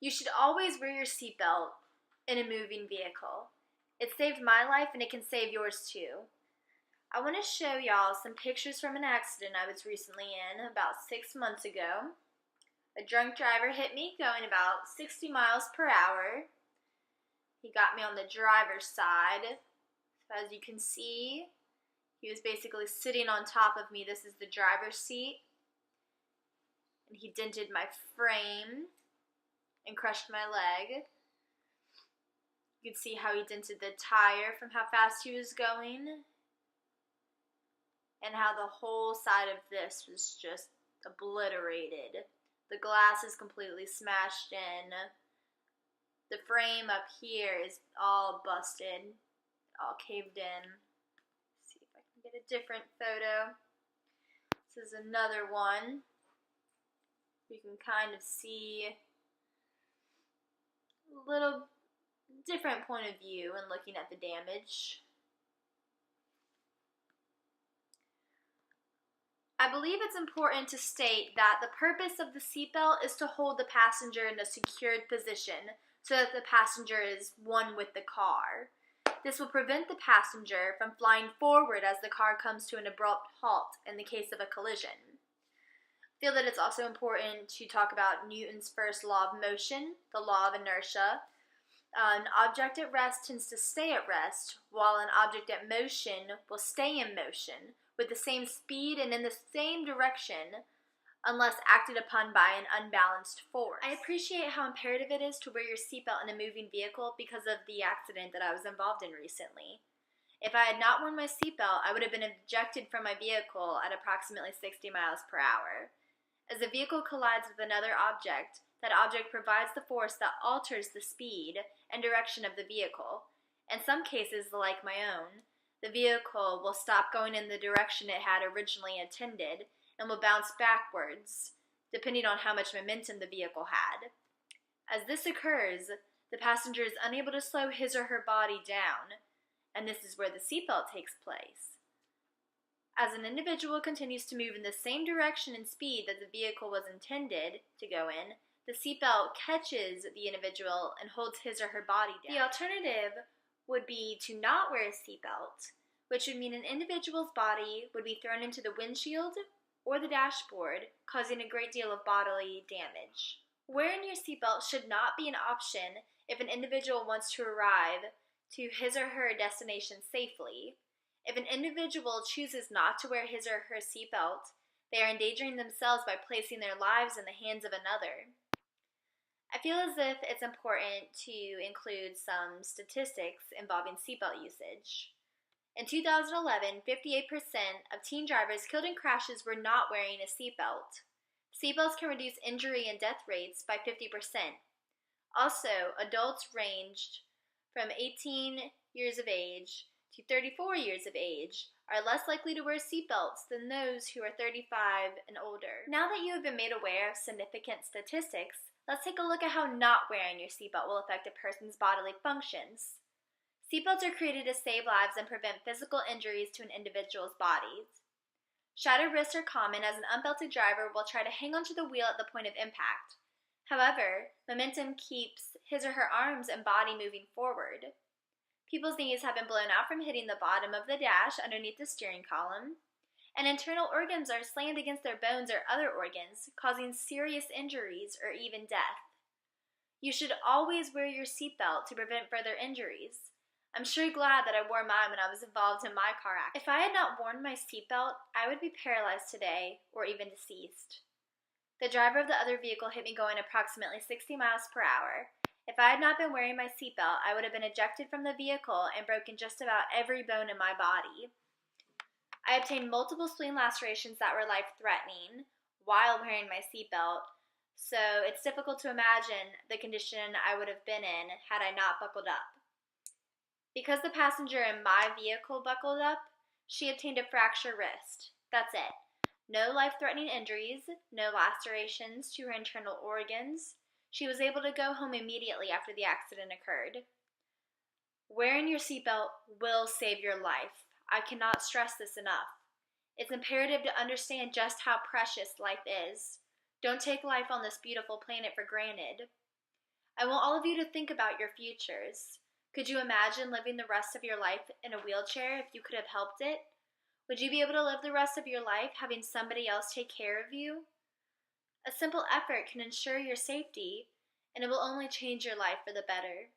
You should always wear your seatbelt in a moving vehicle. It saved my life and it can save yours too. I want to show y'all some pictures from an accident I was recently in about 6 months ago. A drunk driver hit me going about 60 miles per hour. He got me on the driver's side. So as you can see, he was basically sitting on top of me. This is the driver's seat. And he dented my frame and crushed my leg. You can see how he dented the tire from how fast he was going, and how the whole side of this was just obliterated. The glass is completely smashed in. The frame up here is all busted, all caved in. Let's see if I can get a different photo. This is another one. You can kind of see a little different point of view when looking at the damage. I believe it's important to state that the purpose of the seatbelt is to hold the passenger in a secured position so that the passenger is one with the car. This will prevent the passenger from flying forward as the car comes to an abrupt halt in the case of a collision. I feel that it's also important to talk about Newton's first law of motion, the law of inertia. An object at rest tends to stay at rest, while an object at motion will stay in motion with the same speed and in the same direction unless acted upon by an unbalanced force. I appreciate how imperative it is to wear your seatbelt in a moving vehicle because of the accident that I was involved in recently. If I had not worn my seatbelt, I would have been ejected from my vehicle at approximately 60 miles per hour. As the vehicle collides with another object, that object provides the force that alters the speed and direction of the vehicle. In some cases, like my own, the vehicle will stop going in the direction it had originally intended and will bounce backwards, depending on how much momentum the vehicle had. As this occurs, the passenger is unable to slow his or her body down, and this is where the seatbelt takes place. As an individual continues to move in the same direction and speed that the vehicle was intended to go in, the seatbelt catches the individual and holds his or her body down. The alternative would be to not wear a seatbelt, which would mean an individual's body would be thrown into the windshield or the dashboard, causing a great deal of bodily damage. Wearing your seatbelt should not be an option if an individual wants to arrive to his or her destination safely. If an individual chooses not to wear his or her seatbelt, they are endangering themselves by placing their lives in the hands of another. I feel as if it's important to include some statistics involving seatbelt usage. In 2011, 58% of teen drivers killed in crashes were not wearing a seatbelt. Seatbelts can reduce injury and death rates by 50%. Also, adults ranged from 18 years of age to 34 years of age are less likely to wear seatbelts than those who are 35 and older. Now that you have been made aware of significant statistics, let's take a look at how not wearing your seatbelt will affect a person's bodily functions. Seatbelts are created to save lives and prevent physical injuries to an individual's body. Shattered wrists are common as an unbelted driver will try to hang onto the wheel at the point of impact. However, momentum keeps his or her arms and body moving forward. People's knees have been blown out from hitting the bottom of the dash underneath the steering column, and internal organs are slammed against their bones or other organs, causing serious injuries or even death. You should always wear your seatbelt to prevent further injuries. I'm sure glad that I wore mine when I was involved in my car accident. If I had not worn my seatbelt, I would be paralyzed today or even deceased. The driver of the other vehicle hit me going approximately 60 miles per hour. If I had not been wearing my seatbelt, I would have been ejected from the vehicle and broken just about every bone in my body. I obtained multiple spleen lacerations that were life-threatening while wearing my seatbelt, so it's difficult to imagine the condition I would have been in had I not buckled up. Because the passenger in my vehicle buckled up, she obtained a fractured wrist. That's it. No life-threatening injuries, no lacerations to her internal organs. She was able to go home immediately after the accident occurred. Wearing your seatbelt will save your life. I cannot stress this enough. It's imperative to understand just how precious life is. Don't take life on this beautiful planet for granted. I want all of you to think about your futures. Could you imagine living the rest of your life in a wheelchair if you could have helped it? Would you be able to live the rest of your life having somebody else take care of you? A simple effort can ensure your safety, and it will only change your life for the better.